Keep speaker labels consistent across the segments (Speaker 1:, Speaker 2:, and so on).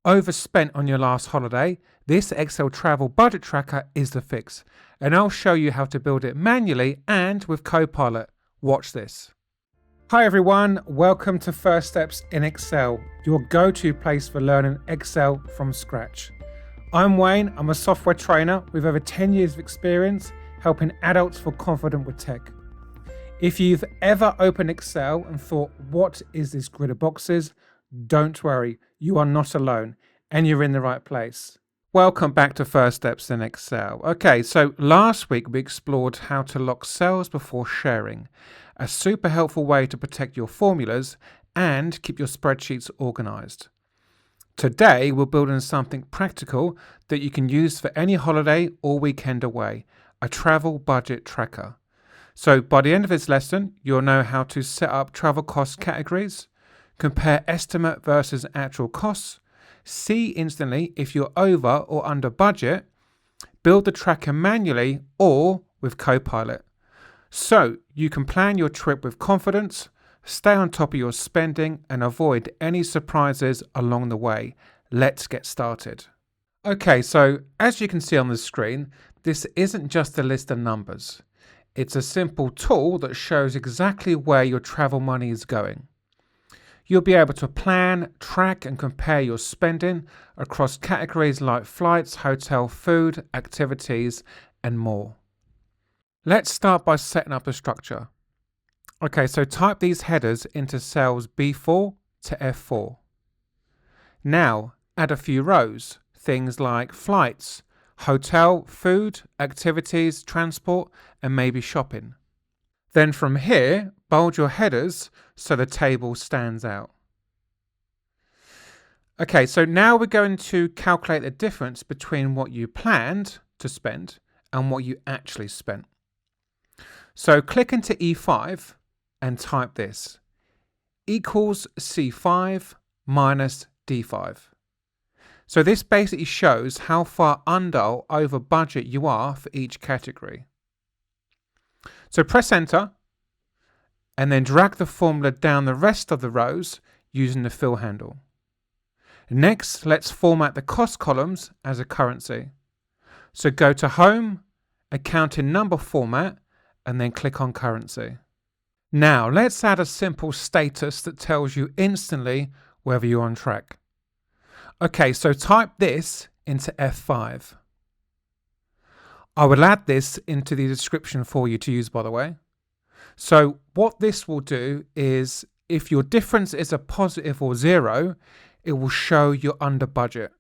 Speaker 1: Overspent on your last holiday? This Excel travel budget tracker is the fix, and I'll show you how to build it manually and with Copilot. Watch this. Hi everyone, welcome to First Steps in Excel, your go-to place for learning Excel from scratch. I'm Wayne, I'm a software trainer with over 10 years of experience helping adults feel confident with tech. If you've ever opened Excel and thought, what is this grid of boxes? Don't worry, you are not alone and you're in the right place. Welcome back to First Steps in Excel. Okay, so last week we explored how to lock cells before sharing, a super helpful way to protect your formulas and keep your spreadsheets organized. Today we're building something practical that you can use for any holiday or weekend away, a travel budget tracker. So by the end of this lesson, you'll know how to set up travel cost categories, compare estimate versus actual costs, see instantly if you're over or under budget, build the tracker manually or with Copilot. So you can plan your trip with confidence, stay on top of your spending and avoid any surprises along the way. Let's get started. Okay, so as you can see on the screen, this isn't just a list of numbers. It's a simple tool that shows exactly where your travel money is going. You'll be able to plan, track and compare your spending across categories like flights, hotel, food, activities and more. Let's start by setting up a structure. Okay, so type these headers into cells B4 to F4. Now add a few rows, things like flights, hotel, food, activities, transport and maybe shopping. Then from here, bold your headers so the table stands out. Okay, so now we're going to calculate the difference between what you planned to spend and what you actually spent. So click into E5 and type this, equals C5 minus D5. So this basically shows how far under or over budget you are for each category. So press enter and then drag the formula down the rest of the rows using the fill handle. Next, let's format the cost columns as a currency. So go to Home, Accounting Number Format, and then click on Currency. Now let's add a simple status that tells you instantly whether you're on track. Okay, so type this into F5. I will add this into the description for you to use, by the way. So what this will do is if your difference is a positive or zero, it will show you're under budget.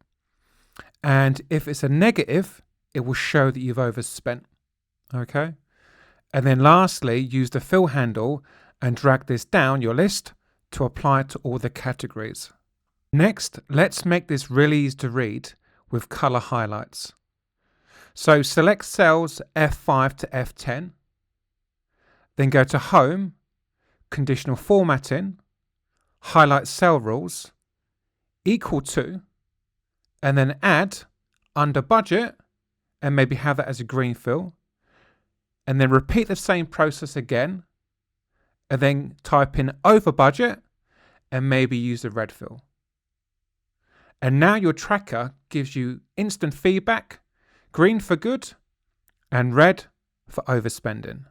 Speaker 1: And if it's a negative, it will show that you've overspent. Okay. And then lastly, use the fill handle and drag this down your list to apply it to all the categories. Next, let's make this really easy to read with color highlights. So select cells F5 to F10, then go to Home, Conditional Formatting, highlight cell rules, equal to, and then add under budget, and maybe have that as a green fill, and then repeat the same process again, and then type in over budget, and maybe use the red fill. And now your tracker gives you instant feedback, green for good, and red for overspending.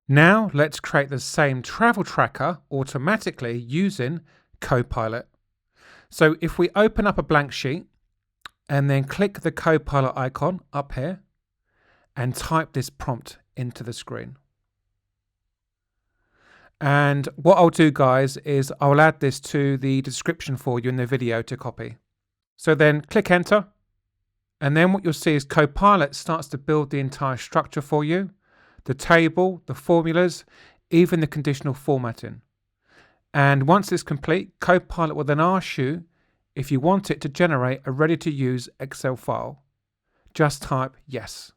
Speaker 1: Now let's create the same travel tracker automatically using Copilot. So if we open up a blank sheet and then click the Copilot icon up here and type this prompt into the screen. And what I'll do, guys, is I'll add this to the description for you in the video to copy. So then click enter. And then what you'll see is Copilot starts to build the entire structure for you, the table, the formulas, even the conditional formatting. And once it's complete, Copilot will then ask you if you want it to generate a ready-to-use Excel file. Just type yes.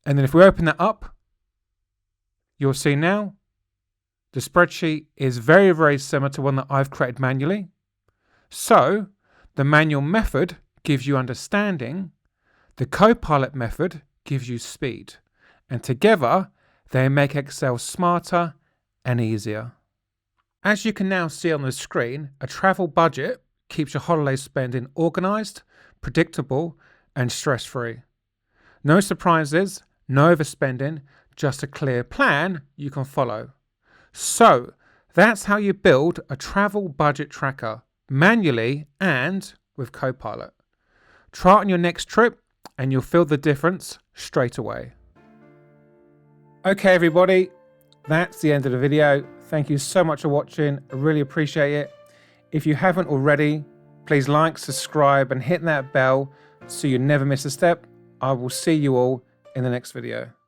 Speaker 1: And then if we open that up, you'll see now the spreadsheet is very, very similar to one that I've created manually. So the manual method gives you understanding, the Copilot method gives you speed, and together they make Excel smarter and easier. As you can now see on the screen, a travel budget keeps your holiday spending organised, predictable and stress-free. No surprises, no overspending, just a clear plan you can follow. So that's how you build a travel budget tracker manually and with Copilot. Try it on your next trip and you'll feel the difference straight away. Okay everybody, that's the end of the video. Thank you so much for watching. I really appreciate it. If you haven't already, please like, subscribe and hit that bell so you never miss a step. I will see you all in the next video.